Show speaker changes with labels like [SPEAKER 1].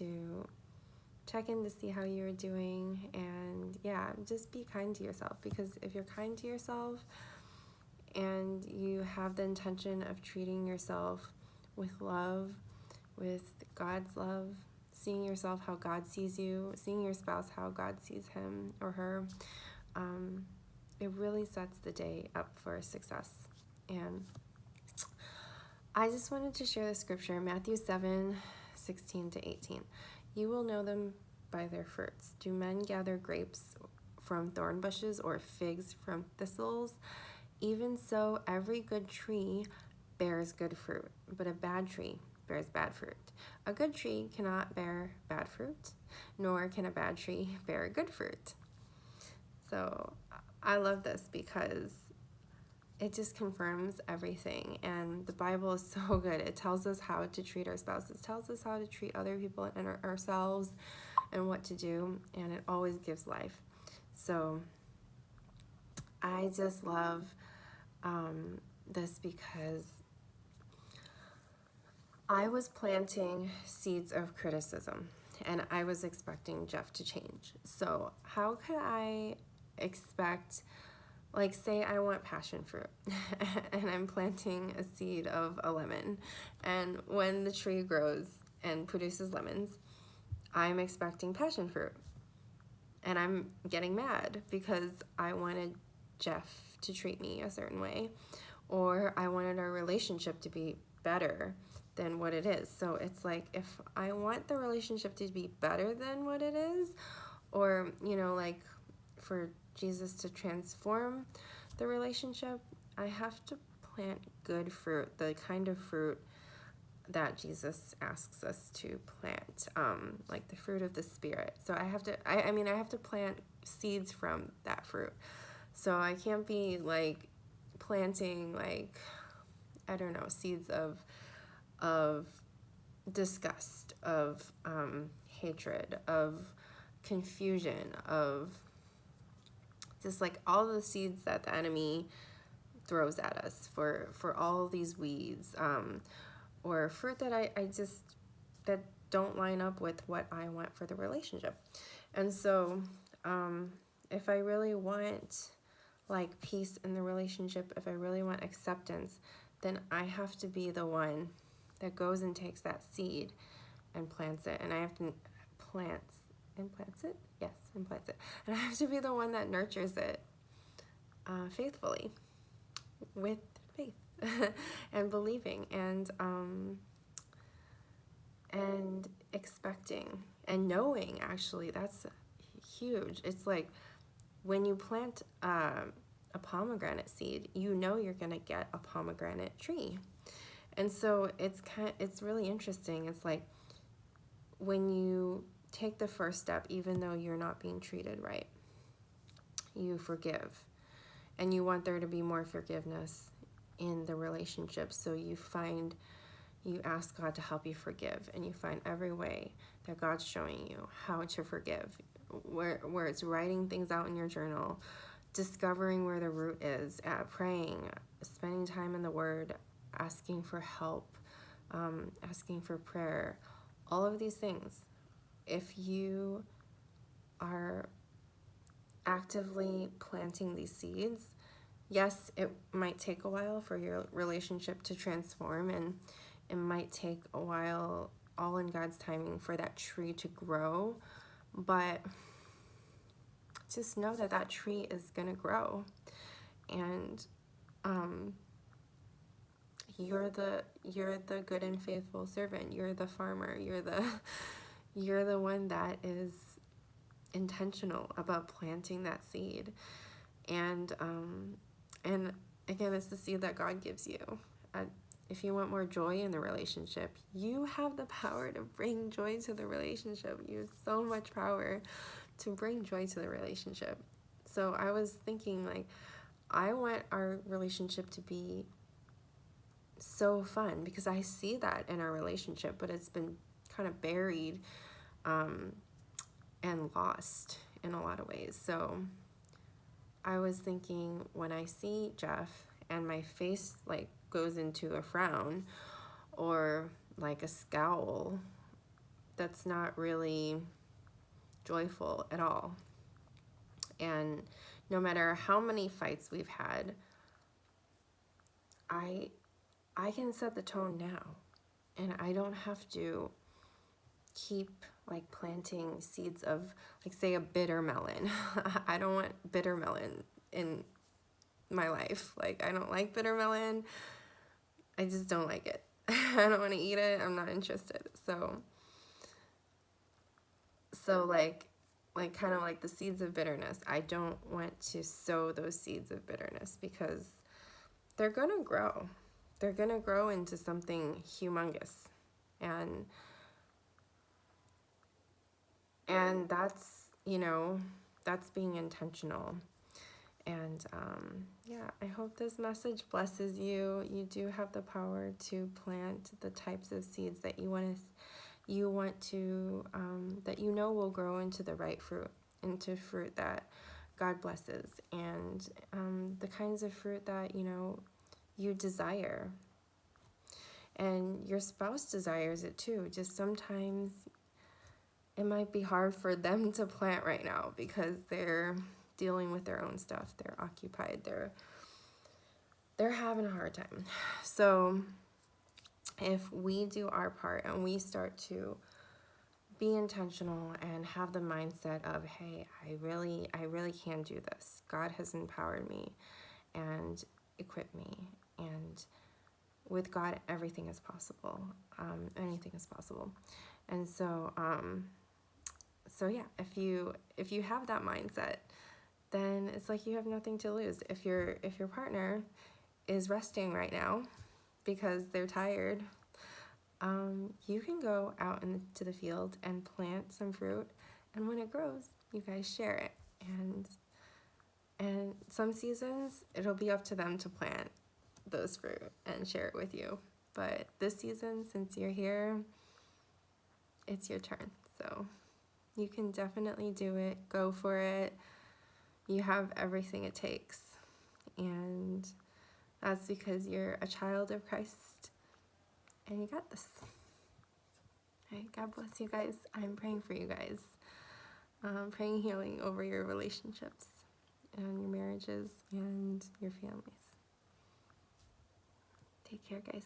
[SPEAKER 1] to check in to see how you're doing. And yeah, just be kind to yourself, because if you're kind to yourself and you have the intention of treating yourself with love, with God's love, seeing yourself how God sees you, seeing your spouse how God sees him or her, it really sets the day up for success. And I just wanted to share the scripture, Matthew 7:16-18. You will know them by their fruits. Do men gather grapes from thorn bushes or figs from thistles? Even so, every good tree bears good fruit, but a bad tree bears bad fruit. A good tree cannot bear bad fruit, nor can a bad tree bear good fruit. So I love this because it just confirms everything. And the Bible is so good. It tells us how to treat our spouses, tells us how to treat other people and ourselves and what to do. And it always gives life. So I just love this because I was planting seeds of criticism and I was expecting Jeff to change. So how could I expect, like, say I want passion fruit and I'm planting a seed of a lemon, and when the tree grows and produces lemons, I'm expecting passion fruit, and I'm getting mad because I wanted Jeff to treat me a certain way, or I wanted our relationship to be better than what it is. So it's like, if I want the relationship to be better than what it is, or, you know, like for Jesus to transform the relationship, I have to plant good fruit, the kind of fruit that Jesus asks us to plant, like the fruit of the Spirit. So I have to, I mean, I have to plant seeds from that fruit. So I can't be like planting, like, I don't know, seeds of disgust, of hatred, of confusion, of just like all the seeds that the enemy throws at us for all these weeds, or fruit that I just, that don't line up with what I want for the relationship. And so if I really want like peace in the relationship, if I really want acceptance, then I have to be the one that goes and takes that seed and plants it. And I have to implants it? Yes, implants it. And I have to be the one that nurtures it faithfully, with faith and believing and expecting and knowing. Actually, that's huge. It's like when you plant a pomegranate seed, you know you're gonna get a pomegranate tree. And so it's really interesting. It's like when you take the first step, even though you're not being treated right, you forgive, and you want there to be more forgiveness in the relationship. So you ask God to help you forgive, and you find every way that God's showing you how to forgive, where it's writing things out in your journal, discovering where the root is, praying, spending time in the Word, asking for help, asking for prayer, all of these things. If you are actively planting these seeds, yes, it might take a while for your relationship to transform, and it might take a while, all in God's timing, for that tree to grow. But just know that that tree is gonna grow, and you're the good and faithful servant. You're the farmer. You're the one that is intentional about planting that seed. And again, it's the seed that God gives you. If you want more joy in the relationship, you have the power to bring joy to the relationship. You have so much power to bring joy to the relationship. So I was thinking, like, I want our relationship to be so fun, because I see that in our relationship, but it's been kind of buried and lost in a lot of ways. So I was thinking, when I see Jeff and my face like goes into a frown or like a scowl, that's not really joyful at all. And no matter how many fights we've had, I can set the tone now, and I don't have to keep like planting seeds of, like, say, a bitter melon. I don't want bitter melon in my life. Like, I don't like bitter melon. I just don't like it. I don't want to eat it. I'm not interested. So like kind of like the seeds of bitterness, I don't want to sow those seeds of bitterness, because they're gonna grow. They're gonna grow into something humongous. And that's, that's being intentional. And yeah, I hope this message blesses you. You do have the power to plant the types of seeds that you want to that will grow into the right fruit, into fruit that God blesses, and the kinds of fruit that you desire, and your spouse desires it too. Just sometimes it might be hard for them to plant right now because they're dealing with their own stuff. They're occupied. They're having a hard time. So if we do our part and we start to be intentional and have the mindset of, hey, I really can do this. God has empowered me and equipped me, and with God, everything is possible. Anything is possible. And so, yeah, if you have that mindset, then it's like you have nothing to lose. If your partner is resting right now because they're tired, you can go out into the field and plant some fruit, and when it grows, you guys share it. And some seasons it'll be up to them to plant those fruit and share it with you. But this season, since you're here, it's your turn. So you can definitely do it. Go for it. You have everything it takes. And that's because you're a child of Christ, and you got this. All right, God bless you guys. I'm praying for you guys. Praying healing over your relationships and your marriages and your families. Take care, guys.